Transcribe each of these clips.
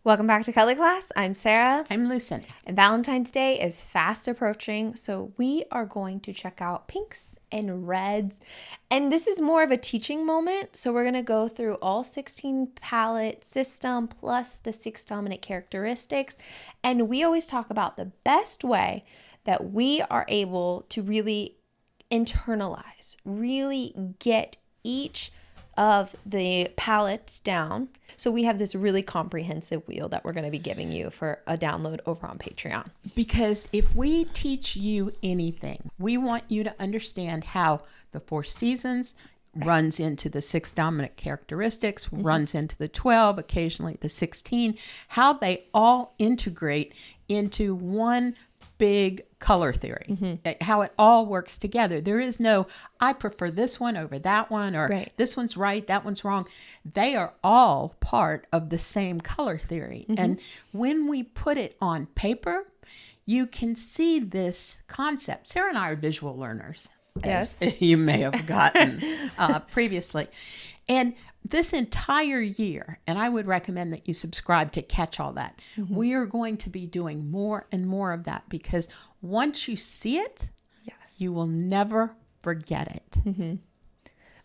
Welcome back to Color Class. I'm Sarah. I'm Lucinda. And Valentine's Day is fast approaching, so we are going to check out pinks and reds. And this is more of a teaching moment, so we're going to go through all 16 palette system plus the 6 dominant characteristics. And we always talk about the best way that we are able to really internalize, really get each of the palettes down. So we have this really comprehensive wheel that we're going to be giving you for a download over on Patreon. Because if we teach you anything, we want you to understand how the 4 seasons runs into the 6 dominant characteristics, runs into the 12, occasionally the 16, how they all integrate into one big color theory, how it all works together. There is no, I prefer this one over that one, or this one's right, that one's wrong. They are all part of the same color theory. And when we put it on paper, you can see this concept. Sarah and I are visual learners, Yes, as you may have gotten previously. And this entire year, and I would recommend that you subscribe to catch all that, we are going to be doing more and more of that, because once you see it, you will never forget it.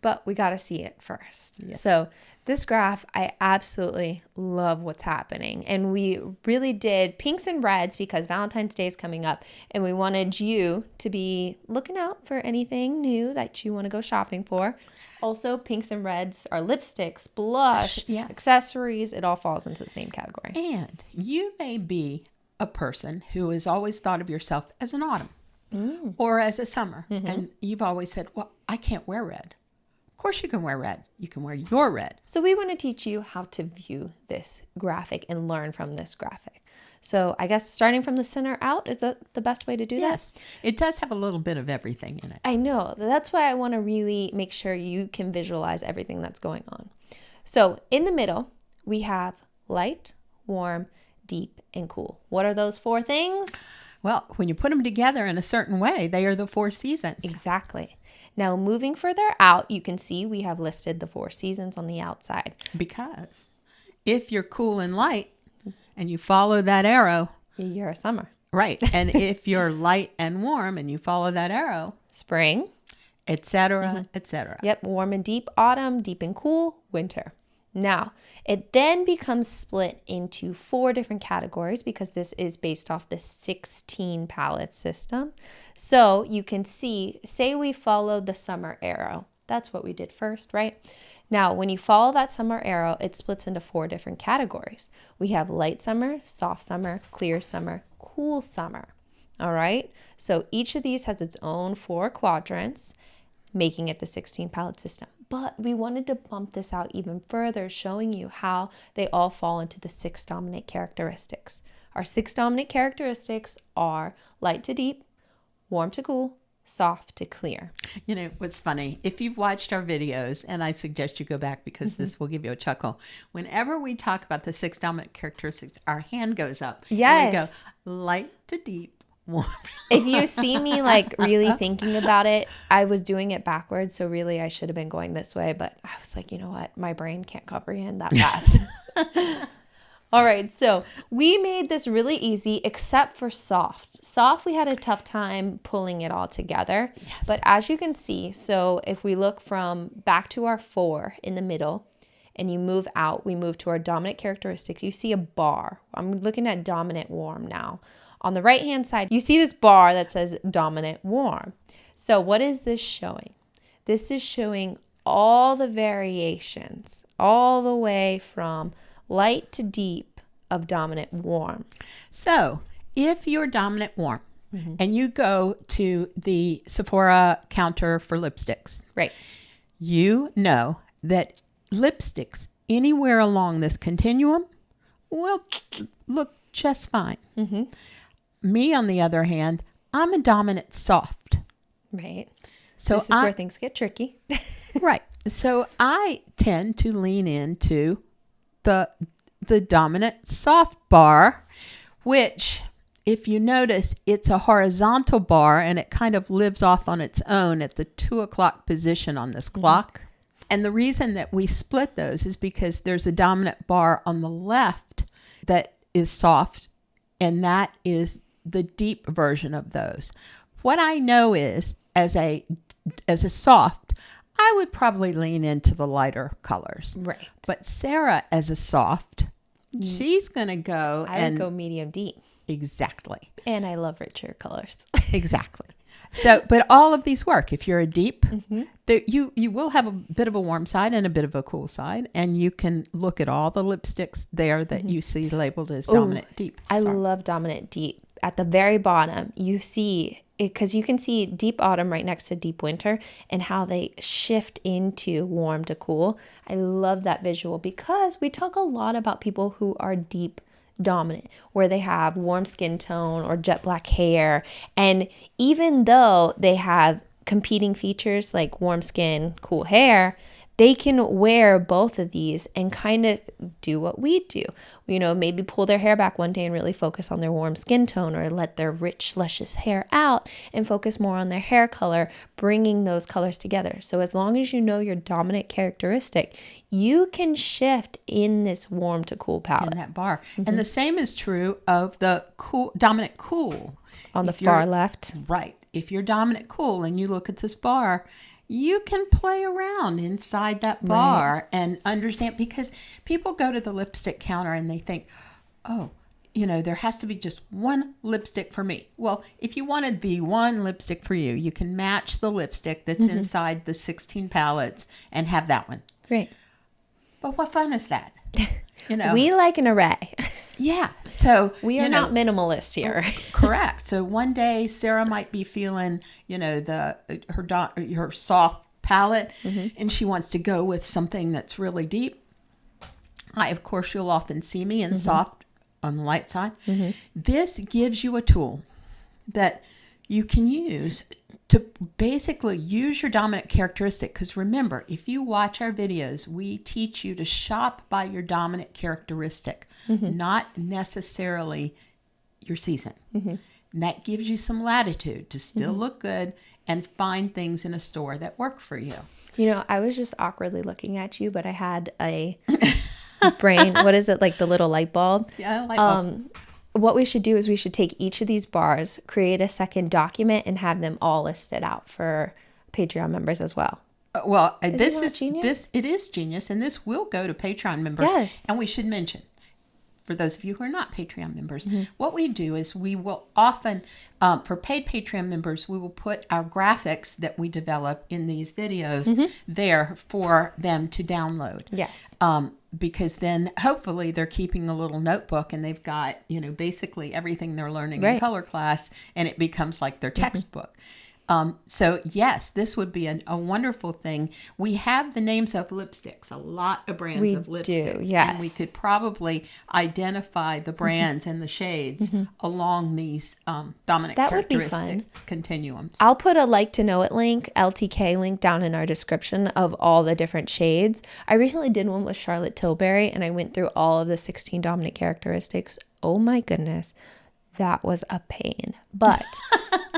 But we got to see it first. Yes. So this graph, I absolutely love what's happening. And we really did pinks and reds because Valentine's Day is coming up. And we wanted you to be looking out for anything new that you want to go shopping for. Also, pinks and reds are lipsticks, blush, accessories. It all falls into the same category. And you may be a person who has always thought of yourself as an autumn or as a summer. And you've always said, well, I can't wear red. Of course you can wear red. You can wear your red. So we want to teach you how to view this graphic and learn from this graphic. So I guess starting from the center out, is that the best way to do that? Yes. It does have a little bit of everything in it. I know. That's why I want to really make sure you can visualize everything that's going on. So in the middle, we have light, warm, deep, and cool. What are those 4 things? Well, when you put them together in a certain way, they are the 4 seasons. Exactly. Now, moving further out, you can see we have listed the 4 seasons on the outside. Because if you're cool and light and you follow that arrow, You're a summer. right. And if you're light and warm and you follow that arrow, Spring. etc., etc. Yep, warm and deep, autumn, deep and cool, winter. Now, it then becomes split into 4 different categories because this is based off the 16 palette system. So you can see, say we followed the summer arrow. That's what we did first, right? Now, when you follow that summer arrow, it splits into 4 different categories. We have light summer, soft summer, clear summer, cool summer. All right? So each of these has its own 4 quadrants, making it the 16 palette system. But we wanted to bump this out even further, showing you how they all fall into the 6 dominant characteristics. Our 6 dominant characteristics are light to deep, warm to cool, soft to clear. You know, what's funny, if you've watched our videos, and I suggest you go back because this will give you a chuckle, whenever we talk about the 6 dominant characteristics, our hand goes up. Yes. And we go light to deep, warm. If you see me like really thinking about it, I was doing it backwards. So really I should have been going this way, but I was like, you know what? My brain can't comprehend that fast. All right. So we made this really easy except for soft. Soft, we had a tough time pulling it all together. Yes. But as you can see, so if we look from back to our 4 in the middle and you move out, we move to our dominant characteristics. You see a bar. I'm looking at dominant warm now. On the right-hand side, you see this bar that says dominant warm. So what is this showing? This is showing all the variations, all the way from light to deep of dominant warm. So if you're dominant warm and you go to the Sephora counter for lipsticks, Right. you know that lipsticks anywhere along this continuum will look just fine. Me, on the other hand, I'm a dominant soft. Right. So this is where things get tricky. right. So I tend to lean into the dominant soft bar, which, if you notice, it's a horizontal bar and it kind of lives off on its own at the 2 o'clock position on this clock. And the reason that we split those is because there's a dominant bar on the left that is soft, and that is the deep version of those. What I know is as a soft, I would probably lean into the lighter colors. Right. But Sarah, as a soft, she's going to go I would go medium deep. Exactly. And I love richer colors. Exactly. So, but all of these work. If you're a deep, you will have a bit of a warm side and a bit of a cool side, and you can look at all the lipsticks there that you see labeled as dominant deep. I love dominant deep. At the very bottom, you see it because you can see deep autumn right next to deep winter and how they shift into warm to cool. I love that visual because we talk a lot about people who are deep dominant, where they have warm skin tone or jet black hair, and even though they have competing features like warm skin, cool hair, they can wear both of these and kind of do what we do. You know, maybe pull their hair back one day and really focus on their warm skin tone, or let their rich, luscious hair out and focus more on their hair color, bringing those colors together. So as long as you know your dominant characteristic, you can shift in this warm to cool palette. In that bar. And the same is true of the cool, dominant cool. On the far left. Right. If you're dominant cool and you look at this bar, you can play around inside that bar and understand, because people go to the lipstick counter and they think, oh, you know, there has to be just one lipstick for me. Well, if you wanted the one lipstick for you, you can match the lipstick that's inside the 16 palettes and have that one. Great. But what fun is that? You know, we like an array. Yeah. So we are not minimalist here. Correct. So one day Sarah might be feeling, you know, her soft palette, and she wants to go with something that's really deep. Of course, you'll often see me in soft on the light side. This gives you a tool that you can use to basically use your dominant characteristic. Because remember, if you watch our videos, we teach you to shop by your dominant characteristic, not necessarily your season. And that gives you some latitude to still look good and find things in a store that work for you. You know, I was just awkwardly looking at you, but I had a brain. What is it? Like the little light bulb? Yeah, light bulb. What we should do is we should take each of these bars, create a second document, and have them all listed out for Patreon members as well. Well, It is genius, and this will go to Patreon members. Yes. And we should mention, for those of you who are not Patreon members, what we do is we will often, for paid Patreon members, we will put our graphics that we develop in these videos there for them to download. Yes. Because then hopefully they're keeping a little notebook and they've got, you know, basically everything they're learning in color class, and it becomes like their textbook. So yes, this would be a wonderful thing. We have the names of lipsticks, a lot of brands of lipsticks. Do, yes. And we could probably identify the brands and the shades along these dominant characteristic continuums. I'll put a like to know it link, LTK link, down in our description of all the different shades. I recently did one with Charlotte Tilbury, and I went through all of the 16 dominant characteristics. Oh my goodness. That was a pain, but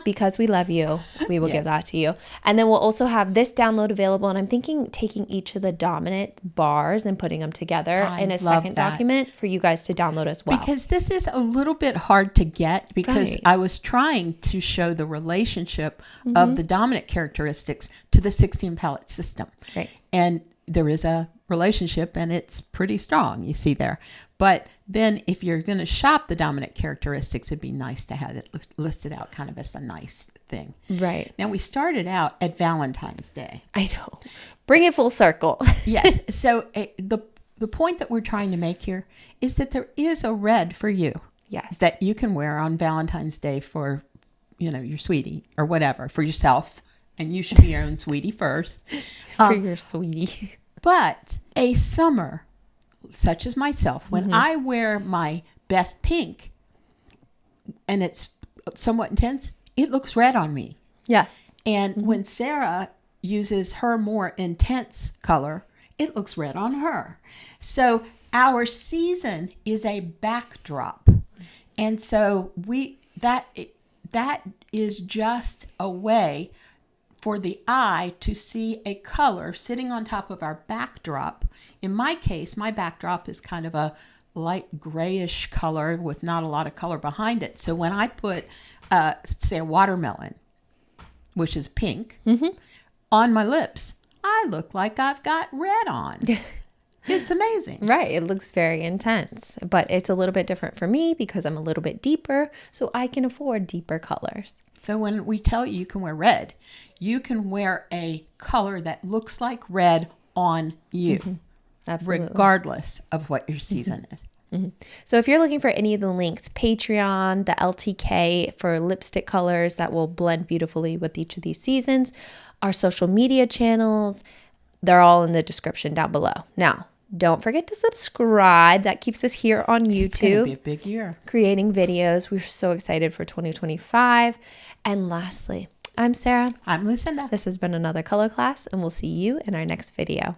because we love you, we will give that to you. And then we'll also have this download available. And I'm thinking taking each of the dominant bars and putting them together in a second document for you guys to download as well. Because this is a little bit hard to get, because I was trying to show the relationship of the dominant characteristics to the 16 palette system. Right. And there is a relationship, and it's pretty strong, you see there. But then if you're going to shop the dominant characteristics, it'd be nice to have it listed out kind of as a nice thing. Right. Now, we started out at Valentine's Day. I know. Bring it full circle. Yes. So the point that we're trying to make here is that there is a red for you. Yes. That you can wear on Valentine's Day for, you know, your sweetie or whatever, for yourself. And you should be your own sweetie first. For your sweetie. But a summer, such as myself, when I wear my best pink and it's somewhat intense, it looks red on me. Yes. And when Sarah uses her more intense color, it looks red on her. So our season is a backdrop. And so that is just a way for the eye to see a color sitting on top of our backdrop. In my case, my backdrop is kind of a light grayish color with not a lot of color behind it. So when I put, say, a watermelon, which is pink, on my lips, I look like I've got red on. It's amazing. Right. It looks very intense, but it's a little bit different for me because I'm a little bit deeper, so I can afford deeper colors. So when we tell you can wear red, you can wear a color that looks like red on you, Absolutely. regardless of what your season is. So if you're looking for any of the links, Patreon, the LTK for lipstick colors that will blend beautifully with each of these seasons, our social media channels, they're all in the description down below. Now, don't forget to subscribe. That keeps us here on YouTube. It's going to be a big year. Creating videos. We're so excited for 2025. And lastly, I'm Sarah. I'm Lucinda. This has been another color class, and we'll see you in our next video.